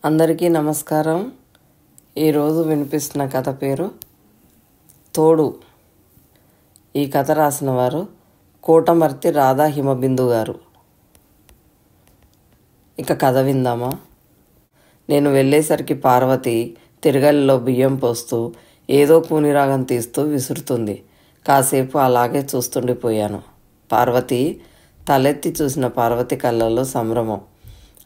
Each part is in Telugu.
అందరికీ నమస్కారం. ఈరోజు వినిపిస్తున్న కథ పేరు తోడు. ఈ కథ రాసిన వారు కోటమర్తి రాధా హిమబిందు గారు. ఇక కథ విందామా? నేను వెళ్ళేసరికి పార్వతి తిరగలిలో బియ్యం పోస్తూ ఏదో కూనిరాగం తీస్తూ విసురుతుంది. కాసేపు అలాగే చూస్తుండిపోయాను. పార్వతి తలెత్తి చూసిన పార్వతి కళ్ళల్లో సంభ్రమం.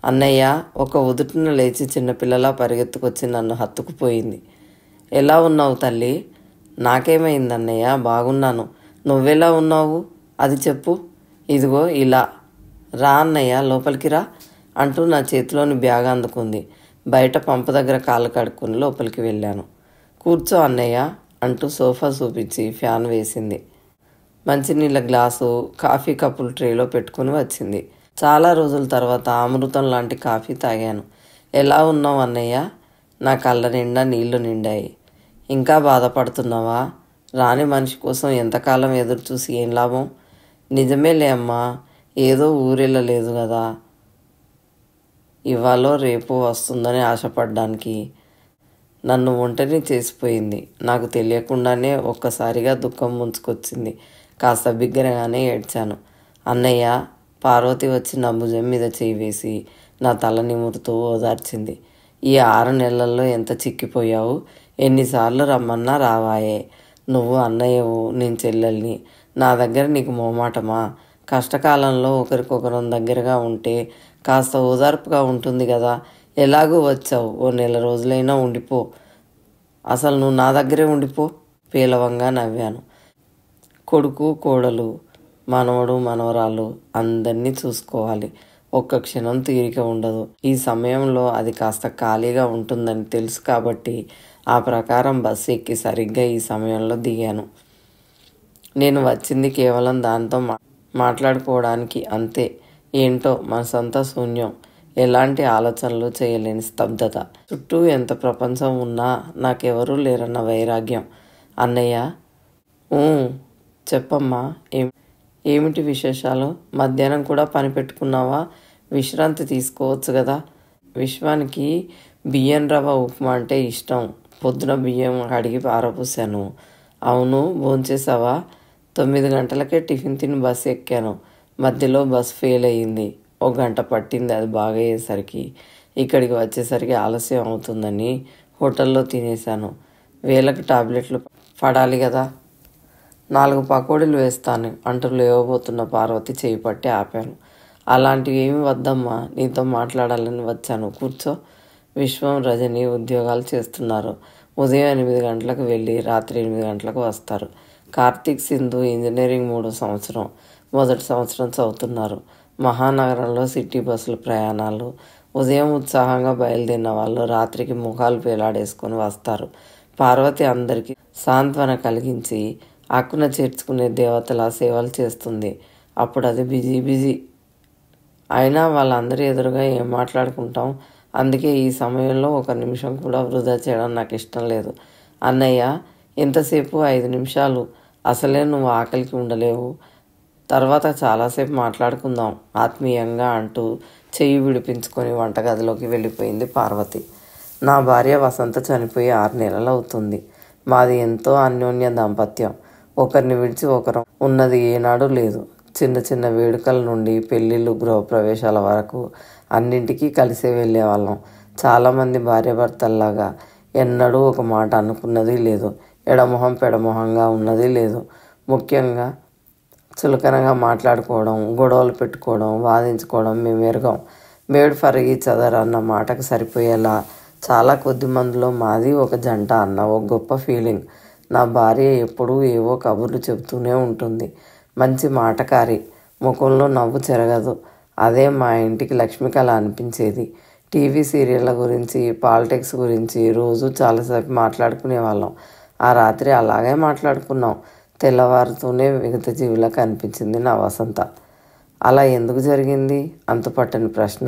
అన్నయ్య ఒక ఉదుటిన లేచి చిన్నపిల్లలా పరిగెత్తుకొచ్చి నన్ను హత్తుకుపోయింది. ఎలా ఉన్నావు తల్లి? నాకేమైంది అన్నయ్య, బాగున్నాను. నువ్వెలా ఉన్నావు అది చెప్పు. ఇదిగో ఇలా రా అన్నయ్య, లోపలికి రా అంటూ నా చేతిలోని బ్యాగ్ అందుకుంది. బయట పంపు దగ్గర కాళ్ళు కడుక్కొని లోపలికి వెళ్ళాను. కూర్చో అన్నయ్య అంటూ సోఫా చూపించి ఫ్యాన్ వేసింది. మంచినీళ్ళ గ్లాసు, కాఫీ కప్పులు ట్రేలో పెట్టుకుని వచ్చింది. చాలా రోజుల తర్వాత అమృతం లాంటి కాఫీ తాగాను. ఎలా ఉన్నావు అన్నయ్య? నా కళ్ళ నిండా నీళ్లు నిండాయి. ఇంకా బాధపడుతున్నావా? రాని మనిషి కోసం ఎంతకాలం ఎదురు చూసి ఏం లాభం? నిజమేలే అమ్మా, ఏదో ఊరెళ్ళలేదు కదా, ఇవాళ రేపు వస్తుందని ఆశపడ్డానికి నన్ను ఒంటరిని చేసిపోయింది. నాకు తెలియకుండానే ఒక్కసారిగా దుఃఖం ముంచుకొచ్చింది. కాస్త బిగ్గరగానే ఏడ్చాను. అన్నయ్య పార్వతి వచ్చి నా భుజం మీద చేయి వేసి నా తల నిమురుతూ ఓదార్చింది. ఈ 6 నెలల్లో ఎంత చిక్కిపోయావు, ఎన్నిసార్లు రమ్మన్నా రావాయే. నువ్వు అన్నయ్యవు, నేను చెల్లెల్ని. నా దగ్గర నీకు మోమాటమా? కష్టకాలంలో ఒకరికొకరం దగ్గరగా ఉంటే కాస్త ఓదార్పుగా ఉంటుంది కదా. ఎలాగూ వచ్చావు, ఓ 1 రోజులైనా ఉండిపో. అసలు నువ్వు నా దగ్గరే ఉండిపో. పేలవంగా నవ్వాను. కొడుకు, కోడలు, మనవడు, మనవరాలు అందరినీ చూసుకోవాలి. ఒక్క క్షణం తీరిక ఉండదు. ఈ సమయంలో అది కాస్త ఖాళీగా ఉంటుందని తెలుసు కాబట్టి ఆ ప్రకారం బస్సు ఎక్కి సరిగ్గా ఈ సమయంలో దిగాను. నేను వచ్చింది కేవలం దాంతో మాట్లాడుకోవడానికి, అంతే. ఏంటో మనసంతా శూన్యం. ఎలాంటి ఆలోచనలు చేయలేని స్తబ్దత. చుట్టూ ఎంత ప్రపంచం ఉన్నా నాకెవరూ లేరన్న వైరాగ్యం. అన్నయ్య, చెప్పమ్మా, ఏమిటి విశేషాలు? మధ్యాహ్నం కూడా పని పెట్టుకున్నావా? విశ్రాంతి తీసుకోవచ్చు కదా. విశ్వానికి బియ్యం రవ్వ ఉప్మా అంటే ఇష్టం. పొద్దున బియ్యం కడిగి పారపోసాను. అవును, భోంచేసావా? 9 గంటలకే టిఫిన్ తిని బస్సు ఎక్కాను. మధ్యలో బస్సు ఫెయిల్ అయ్యింది. 1 గంట పట్టింది అది బాగయ్యేసరికి. ఇక్కడికి వచ్చేసరికి ఆలస్యం అవుతుందని హోటల్లో తినేశాను. వేళకి టాబ్లెట్లు పడాలి కదా. 4 పకోడీలు వేస్తాను అంటూ లేవబోతున్న పార్వతి చేయి పట్టి ఆపాను. అలాంటివి ఏమి వద్దమ్మా, నీతో మాట్లాడాలని వచ్చాను. కూర్చో. విశ్వం, రజని ఉద్యోగాలు చేస్తున్నారు. ఉదయం 8 గంటలకు వెళ్ళి రాత్రి 8 గంటలకు వస్తారు. కార్తీక్, సింధు ఇంజనీరింగ్ 3వ సంవత్సరం, మొదటి సంవత్సరం చదువుతున్నారు. మహానగరంలో సిటీ బస్సుల ప్రయాణాలు. ఉదయం ఉత్సాహంగా బయలుదేరిన వాళ్ళు రాత్రికి ముఖాలు వేలాడేసుకొని వస్తారు. పార్వతి అందరికీ సాంత్వన కలిగించి ఆకున చేర్చుకునే దేవతలా సేవలు చేస్తుంది. అప్పుడు అది బిజీ. అయినా వాళ్ళందరి ఎదురుగా ఏం మాట్లాడుకుంటాం? అందుకే ఈ సమయంలో 1 నిమిషం కూడా వృధా చేయడం నాకు ఇష్టం లేదు. అన్నయ్య, ఎంతసేపు? 5 నిమిషాలు. అసలే నువ్వు ఆకలికి ఉండలేవు. తర్వాత చాలాసేపు మాట్లాడుకుందాం ఆత్మీయంగా అంటూ చెయ్యి విడిపించుకొని వంటగదిలోకి వెళ్ళిపోయింది పార్వతి. నా భార్య వసంత చనిపోయి 6 నెలలు అవుతుంది. మాది ఎంతో అన్యోన్య దాంపత్యం. ఒకరిని విడిచి ఒకరు ఉన్నది ఏనాడు లేదు. చిన్న వేడుకల నుండి పెళ్ళిళ్ళు, గృహప్రవేశాల వరకు అన్నింటికీ కలిసే వెళ్ళేవాళ్ళం. చాలామంది భార్యాభర్తల్లాగా ఎన్నడూ ఒక మాట అనుకున్నది లేదు. ఎడమొహం పెడమొహంగా ఉన్నది లేదు. ముఖ్యంగా చులకనగా మాట్లాడుకోవడం, గొడవలు పెట్టుకోవడం, వాదించుకోవడం మేము ఎరగం. మేడ్ ఫర్ ఈచ్ అదర్ అన్న మాటకు సరిపోయేలా చాలా కొద్ది మందిలో మాది ఒక జంట అన్న ఒక గొప్ప ఫీలింగ్. నా భార్య ఎప్పుడూ ఏవో కబుర్లు చెబుతూనే ఉంటుంది. మంచి మాటకారి, ముఖంలో నవ్వు చెరగదు. అదే మా ఇంటికి లక్ష్మికళ అనిపించేది. టీవీ సీరియళ్ళ గురించి, పాలిటిక్స్ గురించి రోజు చాలాసేపు మాట్లాడుకునేవాళ్ళం. ఆ రాత్రి అలాగే మాట్లాడుకున్నాం. తెల్లవారుతూనే మిగతా జీవులకు అనిపించింది నా వసంత. అలా ఎందుకు జరిగింది? అంతుపట్టని ప్రశ్న.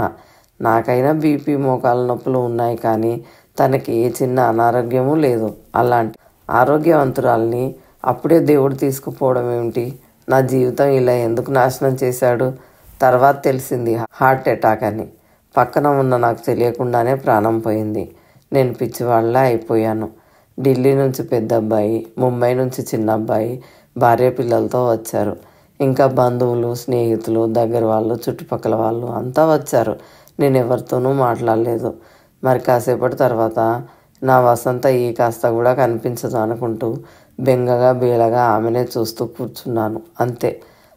నాకైనా బీపీ, మోకాళ్ళ నొప్పులు ఉన్నాయి, కానీ తనకి ఏ చిన్న అనారోగ్యమూ లేదు. అలాంటి ఆరోగ్యవంతురాల్ని అప్పుడే దేవుడు తీసుకుపోవడం ఏమిటి? నా జీవితం ఇలా ఎందుకు నాశనం చేశాడు? తర్వాత తెలిసింది హార్ట్ అటాక్ అని. పక్కన ఉన్న నాకు తెలియకుండానే ప్రాణం పోయింది. నేను పిచ్చివాళ్ళ అయిపోయాను. ఢిల్లీ నుంచి పెద్ద అబ్బాయి, ముంబై నుంచి చిన్న అబ్బాయి భార్య పిల్లలతో వచ్చారు. ఇంకా బంధువులు, స్నేహితులు, దగ్గర వాళ్ళు, చుట్టుపక్కల వాళ్ళు అంతా వచ్చారు. నేను ఎవరితోనూ మాట్లాడలేదు. మరి కాసేపటి తర్వాత నా వసంత ఈ కాస్త కూడా కనిపించదు అనుకుంటూ బెంగగా బేలగా ఆమెనే చూస్తూ కూర్చున్నాను. అంతే,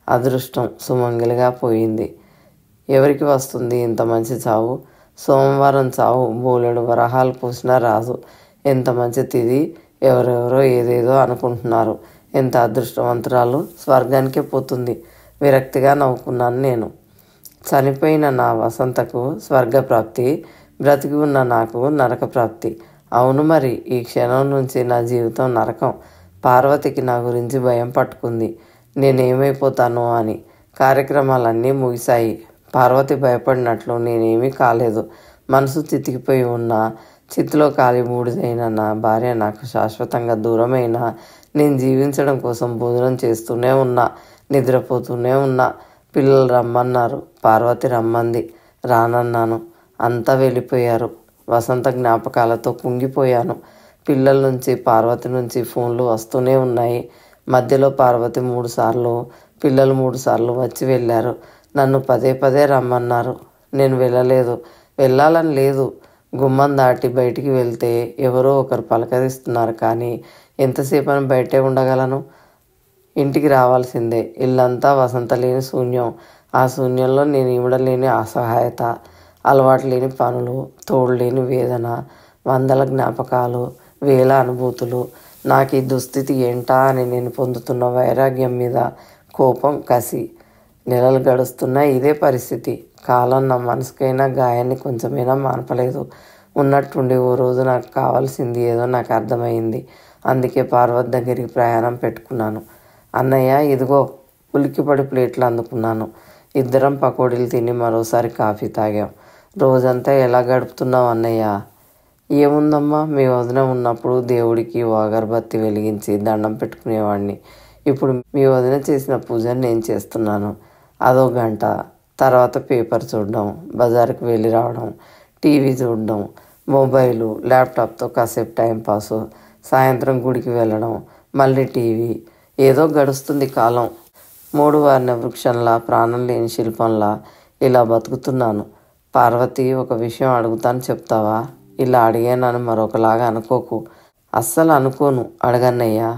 అదృష్టం సుమంగలిగా పోయింది. ఎవరికి వస్తుంది ఇంత మంచి చావు? సోమవారం చావు బోలెడు వరహాలు పూసినా రాదు. ఎంత మంచి తిది, ఎవరెవరో ఏదేదో అనుకుంటున్నారు. ఎంత అదృష్టవంతురాలు, స్వర్గానికే పోతుంది. విరక్తిగా నవ్వుకున్నాను నేను. చనిపోయిన నా వసంతకు స్వర్గప్రాప్తి, బ్రతికి ఉన్న నాకు నరకప్రాప్తి. అవును మరి, ఈ క్షణం నుంచి నా జీవితం నరకం. పార్వతికి నా గురించి భయం పట్టుకుంది, నేనేమైపోతానో అని. కార్యక్రమాలన్నీ ముగిశాయి. పార్వతి భయపడినట్లు నేనేమీ కాలేదు. మనసు చితికిపోయి ఉన్న, చితిలో కాలి బూడిదైన నా భార్య నాకు శాశ్వతంగా దూరమైనా నేను జీవించడం కోసం భోజనం చేస్తూనే ఉన్నా, నిద్రపోతూనే ఉన్నా. పిల్లలు రమ్మన్నారు, పార్వతి రమ్మంది, రానన్నాను. అంతా వెళ్ళిపోయారు. వసంత జ్ఞాపకాలతో కుంగిపోయాను. పిల్లల నుంచి, పార్వతి నుంచి ఫోన్లు వస్తూనే ఉన్నాయి. మధ్యలో పార్వతి 3 సార్లు, పిల్లలు 3 సార్లు వచ్చి వెళ్ళారు. నన్ను పదే పదే రమ్మన్నారు. నేను వెళ్ళలేదు. వెళ్ళాలని లేదు. గుమ్మం దాటి బయటికి వెళ్తే ఎవరో ఒకరు పలకరిస్తున్నారు, కానీ ఎంతసేపని బయటే ఉండగలను? ఇంటికి రావాల్సిందే. ఇల్లంతా వసంత లేని శూన్యం. ఆ శూన్యంలో నేను ఇవ్వడలేని అసహాయత, అలవాటు లేని పనులు, తోడు లేని వేదన, వందల జ్ఞాపకాలు, వేల అనుభూతులు. నాకు ఈ దుస్థితి ఏంటా అని నేను పొందుతున్న వైరాగ్యం మీద కోపం, కసి. నెలలు గడుస్తున్నా ఇదే పరిస్థితి. కాలం నా మనసుకైనా గాయాన్ని కొంచెమైనా మానపలేదు. ఉన్నట్టుండి ఓ రోజు నాకు కావాల్సింది ఏదో నాకు అర్థమైంది. అందుకే పార్వతి దగ్గరికి ప్రయాణం పెట్టుకున్నాను. అన్నయ్య, ఇదిగో. ఉలిక్కిపడి ప్లేట్లు అందుకున్నాను. ఇద్దరం పకోడీలు తిని మరోసారి కాఫీ తాగాం. రోజంతా ఎలా గడుపుతున్నావు అన్నయ్య? ఏముందమ్మా, మీ వదిన ఉన్నప్పుడు దేవుడికి ఓ అగరబత్తి వెలిగించి దండం పెట్టుకునేవాడిని. ఇప్పుడు మీ వదిన చేసిన పూజను నేను చేస్తున్నాను. అదో గంట. తర్వాత పేపర్ చూడడం, బజారుకి వెళ్ళి రావడం, టీవీ చూడడం, మొబైలు, ల్యాప్టాప్తో కాసేపు టైంపాసు, సాయంత్రం గుడికి వెళ్ళడం, మళ్ళీ టీవీ. ఏదో గడుస్తుంది కాలం. మూడు వారిన వృక్షంలా, ప్రాణం లేని శిల్పంలా ఇలా బతుకుతున్నాను. పార్వతి, ఒక విషయం అడుగుతాను, చెప్తావా? ఇలా అడిగానని మరొకలాగా అనుకోకు. అస్సలు అనుకోను, అడగన్నయ్యా.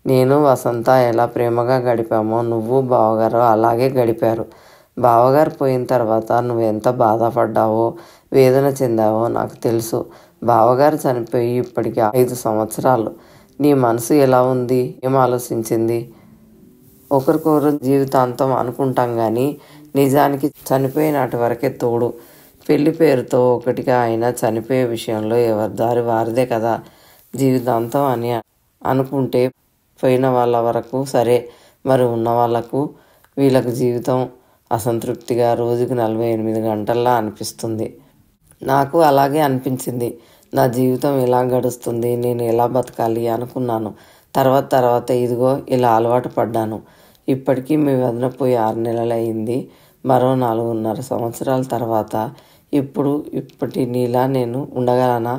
నేను వసంత ఎలా ప్రేమగా గడిపామో నువ్వు బావగారు అలాగే గడిపారు. బావగారు పోయిన తర్వాత నువ్వు ఎంత బాధపడ్డావో, వేదన చెందావో నాకు తెలుసు. బావగారు చనిపోయి ఇప్పటికి 5 సంవత్సరాలు. నీ మనసు ఎలా ఉంది? ఏం ఆలోచించింది? ఒకరికొకరు జీవితాంతం అనుకుంటాం, కానీ నిజానికి చనిపోయే నాటి వరకే తోడు. పెళ్లి పేరుతో ఒకటిగా అయినా చనిపోయే విషయంలో ఎవరి దారి వారిదే కదా. జీవితాంతం అని అనుకుంటే పోయిన వాళ్ళ వరకు సరే, మరి ఉన్న వాళ్ళకు, వీళ్ళకు జీవితం అసంతృప్తిగా రోజుకి 48 గంటల్లా అనిపిస్తుంది. నాకు అలాగే అనిపించింది. నా జీవితం ఎలా గడుస్తుంది, నేను ఎలా బతకాలి అనుకున్నాను. తర్వాత ఇదిగో ఇలా అలవాటు పడ్డాను. ఇప్పటికీ మీ వదిన పోయి 6 నెలలు అయింది. మరో 4.5 సంవత్సరాల తర్వాత ఇప్పటి నీలా నేను ఉండగలనా?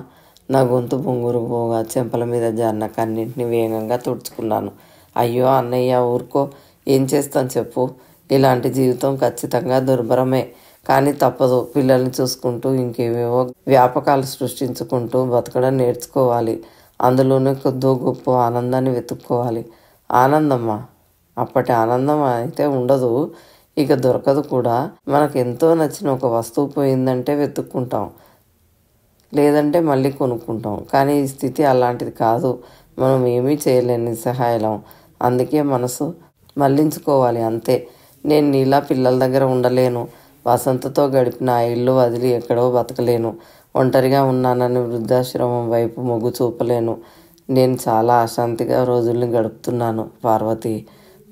నా గొంతు బొంగురు పోగా చెంపల మీద జారిన కన్నింటిని వేగంగా తుడుచుకున్నాను. అయ్యో అన్నయ్య, ఊరుకో. ఏం చేస్తాను చెప్పు? ఇలాంటి జీవితం ఖచ్చితంగా దుర్భరమే, కానీ తప్పదు. పిల్లల్ని చూసుకుంటూ ఇంకేవేవో వ్యాపకాలు సృష్టించుకుంటూ బతకడం నేర్చుకోవాలి. అందులోనే కొద్దో గొప్ప ఆనందాన్ని వెతుక్కోవాలి. ఆనందమ్మా? అప్పటి ఆనందం అయితే ఉండదు, ఇక దొరకదు కూడా. మనకు ఎంతో నచ్చిన ఒక వస్తువు పోయిందంటే వెతుక్కుంటాం, లేదంటే మళ్ళీ కొనుక్కుంటాం. కానీ ఈ స్థితి అలాంటిది కాదు. మనం ఏమీ చేయలేని నిస్సహాయం. అందుకే మనసు మళ్లించుకోవాలి, అంతే. నేను నీలా పిల్లల దగ్గర ఉండలేను. వసంతతో గడిపిన ఆ ఇల్లు వదిలి ఎక్కడో బతకలేను. ఒంటరిగా ఉన్నానని వృద్ధాశ్రమం వైపు మొగ్గు చూపలేను. నేను చాలా అశాంతిగా రోజుల్ని గడుపుతున్నాను పార్వతి.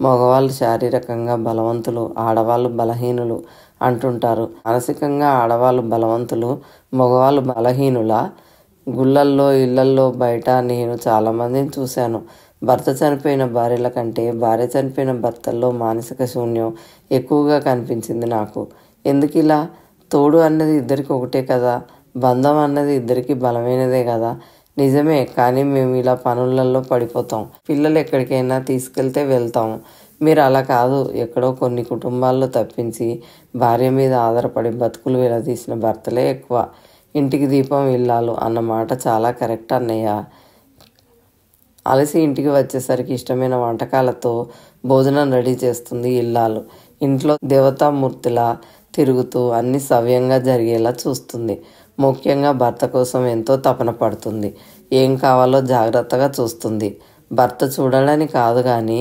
మగవాళ్ళు శారీరకంగా బలవంతులు, ఆడవాళ్ళు బలహీనులు అంటుంటారు. మానసికంగా ఆడవాళ్ళు బలవంతులు, మగవాళ్ళు బలహీనులా? గుళ్ళల్లో, ఇళ్లల్లో, బయట నేను చాలామందిని చూశాను. భర్త చనిపోయిన భార్యల కంటే భార్య చనిపోయిన భర్తల్లో మానసిక శూన్యం ఎక్కువగా కనిపించింది నాకు. ఎందుకు ఇలా? తోడు అన్నది ఇద్దరికి ఒకటే కదా, బంధం అన్నది ఇద్దరికి బలమైనదే కదా. నిజమే, కానీ మేము ఇలా పనులలో పడిపోతాం. పిల్లలు ఎక్కడికైనా తీసుకెళ్తే వెళ్తాం. మీరు అలా కాదు. ఎక్కడో కొన్ని కుటుంబాల్లో తప్పించి భార్య మీద ఆధారపడి బతుకులు విడదీసిన భర్తలే ఎక్కువ. ఇంటికి దీపం ఇల్లాలు అన్న మాట చాలా కరెక్ట్ అన్నయ్య. అలసి ఇంటికి వచ్చేసరికి ఇష్టమైన వంటకాలతో భోజనం రెడీ చేస్తుంది ఇల్లాలు. ఇంట్లో దేవతామూర్తిలా తిరుగుతూ అన్ని సవ్యంగా జరిగేలా చూస్తుంది. ముఖ్యంగా భర్త కోసం ఎంతో తపన పడుతుంది. ఏం కావాలో జాగ్రత్తగా చూస్తుంది. భర్త చూడాలని కాదు కానీ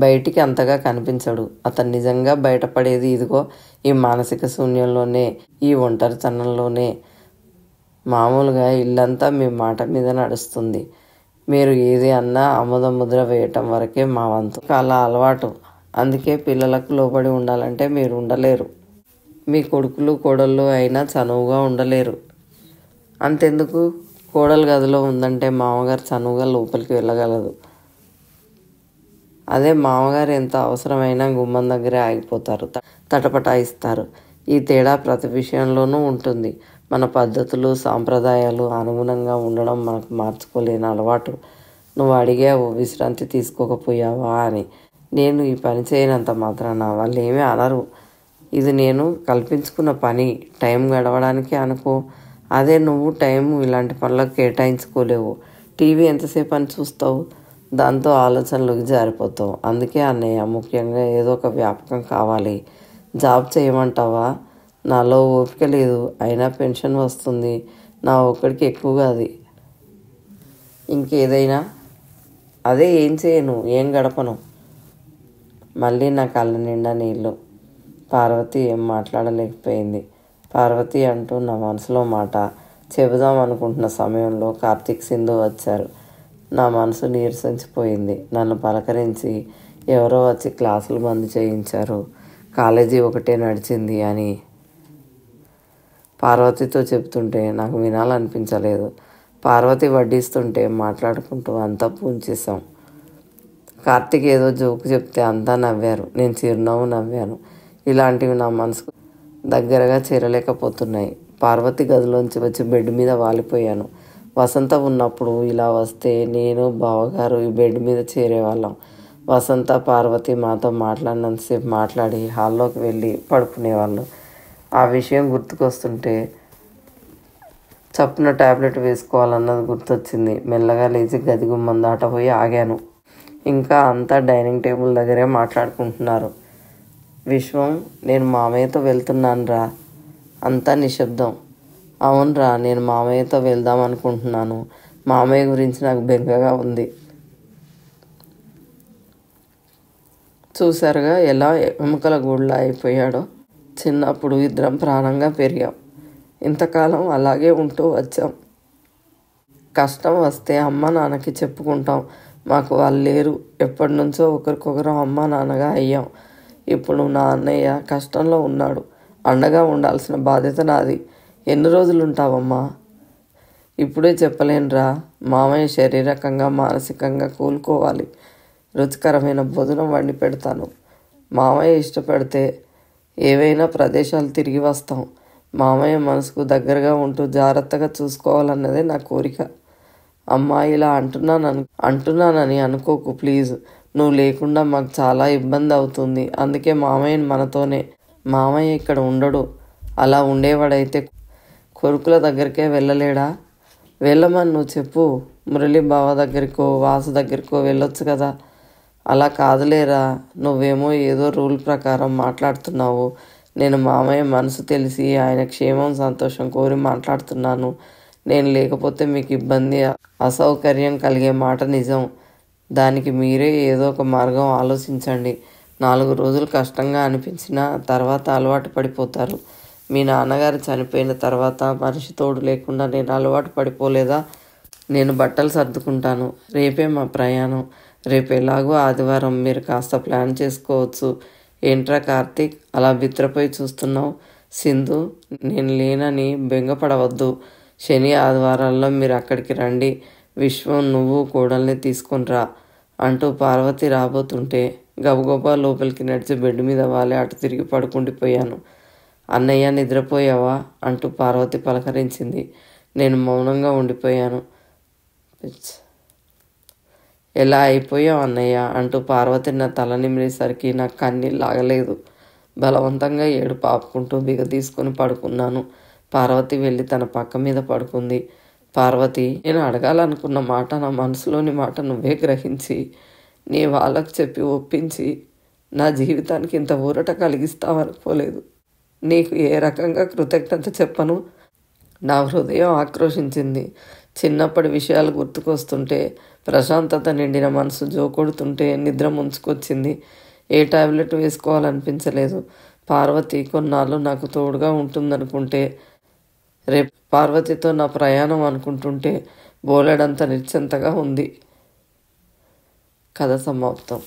బయటికి అంతగా కనిపించడు. అతను నిజంగా బయటపడేది ఇదిగో ఈ మానసిక శూన్యంలోనే, ఈ ఒంటరితనంలోనే. మామూలుగా ఇల్లంతా మీ మాట మీద నడుస్తుంది. మీరు ఏది అన్నా ముద్ర వేయటం వరకే మా వంతు. అలా అలవాటు. అందుకే పిల్లలకు లోబడి ఉండాలంటే మీరు ఉండలేరు. మీ కొడుకులు కోడళ్ళు అయినా చనువుగా ఉండలేరు. అంతెందుకు, కోడలు గదిలో ఉందంటే మామగారు చనువుగా లోపలికి వెళ్ళగలదు. అదే మామగారు ఎంత అవసరమైనా గుమ్మం దగ్గరే ఆగిపోతారు, తటపటాయిస్తారు. ఈ తేడా ప్రతి విషయంలోనూ ఉంటుంది. మన పద్ధతులు సాంప్రదాయాలు అనుగుణంగా ఉండడం మనకు మార్చుకోలేని అలవాటు. నువ్వు అడిగావు విశ్రాంతి తీసుకోకపోయావా అని. నేను ఈ పని చేయనంత మాత్రాన వాళ్ళు ఏమీ అనరు. ఇది నేను కల్పించుకున్న పని, టైం గడవడానికి అనుకో. అదే నువ్వు టైం ఇలాంటి పనులకు కేటాయించుకోలేవు. టీవీ ఎంతసేపు అని చూస్తావు, దాంతో ఆలోచనలోకి జారిపోతావు. అందుకే అన్నయ్య, ముఖ్యంగా ఏదో ఒక వ్యాపకం కావాలి. జాబ్ చేయమంటావా? నాలో ఓపిక లేదు. అయినా పెన్షన్ వస్తుంది. నా ఒక్కడికి ఎక్కువగా అది. ఇంకేదైనా అదే, ఏం చేయను, ఏం గడపను. మళ్ళీ నా కళ్ళ నిండా నీళ్ళు. పార్వతి ఏం మాట్లాడలేకపోయింది. పార్వతి అంటూ నా మనసులో మాట చెబుదాం అనుకుంటున్న సమయంలో కార్తీక్, సింధు వచ్చారు. నా మనసు నీరసించిపోయింది. నన్ను పలకరించి ఎవరో వచ్చి క్లాసులు బంద్ చేయించారు, కాలేజీ ఒకటే నడిచింది అని పార్వతితో చెప్తుంటే నాకు వినాలనిపించలేదు. పార్వతి వడ్డిస్తుంటే మాట్లాడుకుంటూ అంతా పూంచేశాం. కార్తీక్ ఏదో జోకు చెప్తే అంతా నవ్వారు. నేను చిరునవ్వు నవ్వాను. ఇలాంటివి నా మనసుకు దగ్గరగా చేరలేకపోతున్నాయి. పార్వతి గదిలోంచి వచ్చి బెడ్ మీద వాలిపోయాను. వసంత ఉన్నప్పుడు ఇలా వస్తే నేను బావగారు ఈ బెడ్ మీద చేరేవాళ్ళం. వసంత పార్వతి మాతో మాట్లాడినంతసేపు మాట్లాడి హాల్లోకి వెళ్ళి పడుకునేవాళ్ళు. ఆ విషయం గుర్తుకొస్తుంటే చప్పున ట్యాబ్లెట్ వేసుకోవాలన్నది గుర్తొచ్చింది. మెల్లగా లేచి గది గుమ్మం దాటపోయి ఆగాను. ఇంకా అంతా డైనింగ్ టేబుల్ దగ్గరే మాట్లాడుకుంటున్నారు. విశ్వం, నేను మామయ్యతో వెళ్తున్నాను రా. అంతా నిశ్శబ్దం. అవునరా, నేను మామయ్యతో వెళ్దాం అనుకుంటున్నాను. మామయ్య గురించి నాకు బెంగగా ఉంది. చూశారుగా ఎలా ఎముకల గూళ్ళ అయిపోయాడో. చిన్నప్పుడు ఇద్దరం ప్రాణంగా పెరిగాం. ఇంతకాలం అలాగే ఉంటూ వచ్చాం. కష్టం వస్తే అమ్మ నాన్నకి చెప్పుకుంటాం. మాకు వాళ్ళు లేరు. ఎప్పటి నుంచో ఒకరికొకరు అమ్మ నాన్నగా అయ్యాం. ఇప్పుడు నా అన్నయ్య కష్టంలో ఉన్నాడు. అండగా ఉండాల్సిన బాధ్యత నాది. ఎన్ని రోజులు ఉంటావమ్మా? ఇప్పుడే చెప్పలేనురా. మామయ్య శారీరకంగా మానసికంగా కోలుకోవాలి. రుచికరమైన భోజనం వండి పెడతాను. మామయ్య ఇష్టపడితే ఏవైనా ప్రదేశాలు తిరిగి వస్తాం. మామయ్య మనసుకు దగ్గరగా ఉంటూ జాగ్రత్తగా చూసుకోవాలన్నదే నా కోరిక. అమ్మా, ఇలా అంటున్నానని అనుకోకు ప్లీజ్. నువ్వు లేకుండా మాకు చాలా ఇబ్బంది అవుతుంది. అందుకే మామయ్యని మనతోనే. మామయ్య ఇక్కడ ఉండడు. అలా ఉండేవాడైతే కొడుకుల దగ్గరికే వెళ్ళలేడా? వెళ్ళమని నువ్వు చెప్పు. మురళి బావ దగ్గరికో వాసు దగ్గరికో వెళ్ళొచ్చు కదా. అలా కాదులేరా. నువ్వేమో ఏదో రూల్ ప్రకారం మాట్లాడుతున్నావు. నేను మామయ్య మనసు తెలిసి ఆయన క్షేమం సంతోషం కోరి మాట్లాడుతున్నాను. నేను లేకపోతే మీకు ఇబ్బంది అసౌకర్యం కలిగే మాట నిజం. దానికి మీరే ఏదో ఒక మార్గం ఆలోచించండి. 4 రోజులు కష్టంగా అనిపించినా తర్వాత అలవాటు పడిపోతారు. మీ నాన్నగారు చనిపోయిన తర్వాత మనిషి తోడు లేకుండా నేను అలవాటు పడిపోలేదా? నేను బట్టలు సర్దుకుంటాను. రేపే మా ప్రయాణం. రేపు ఎలాగో ఆదివారం, మీరు కాస్త ప్లాన్ చేసుకోవచ్చు. ఏంట్రా కార్తీక్, అలా బిత్రపోయి చూస్తున్నావు? సింధు, నేను లేనని బెంగపడవద్దు. శని ఆదివారాల్లో మీరు అక్కడికి రండి. విశ్వం, నువ్వు కోడల్ని తీసుకొని రా అంటూ పార్వతి రాబోతుంటే గబగబా లోపలికి నడిచి బెడ్ మీద వాలి అటు తిరిగి పడుకుండిపోయాను. అన్నయ్య నిద్రపోయావా అంటూ పార్వతి పలకరించింది. నేను మౌనంగా ఉండిపోయాను. ఎలా అయిపోయావు అన్నయ్య అంటూ పార్వతి నా తల నిమిరేసరికి నాకు కన్నీళ్ళు ఆగలేదు. బలవంతంగా ఏడుపు ఆపుకుంటూ బిగ తీసుకుని పడుకున్నాను. పార్వతి వెళ్ళి తన పక్క మీద పడుకుంది. పార్వతి, నేను అడగాలనుకున్న మాట, నా మనసులోని మాట నువ్వే గ్రహించి నీ వాళ్ళకు చెప్పి ఒప్పించి నా జీవితానికి ఇంత ఊరట కలిగిస్తావనుకోలేదు. నీకు ఏ రకంగా కృతజ్ఞత చెప్పను. నా హృదయం ఆక్రోశించింది. చిన్నప్పటి విషయాలు గుర్తుకొస్తుంటే, ప్రశాంతత నిండిన మనసు జోకొడుతుంటే నిద్ర ముంచుకొచ్చింది. ఏ టాబ్లెట్ వేసుకోవాలనిపించలేదు. పార్వతి కొన్నాళ్ళు నాకు తోడుగా ఉంటుందనుకుంటే, రేపు పార్వతితో నా ప్రయాణం అనుకుంటుంటే బోలెడంత నిశ్చింతగా ఉంది. కథ సమాప్తం.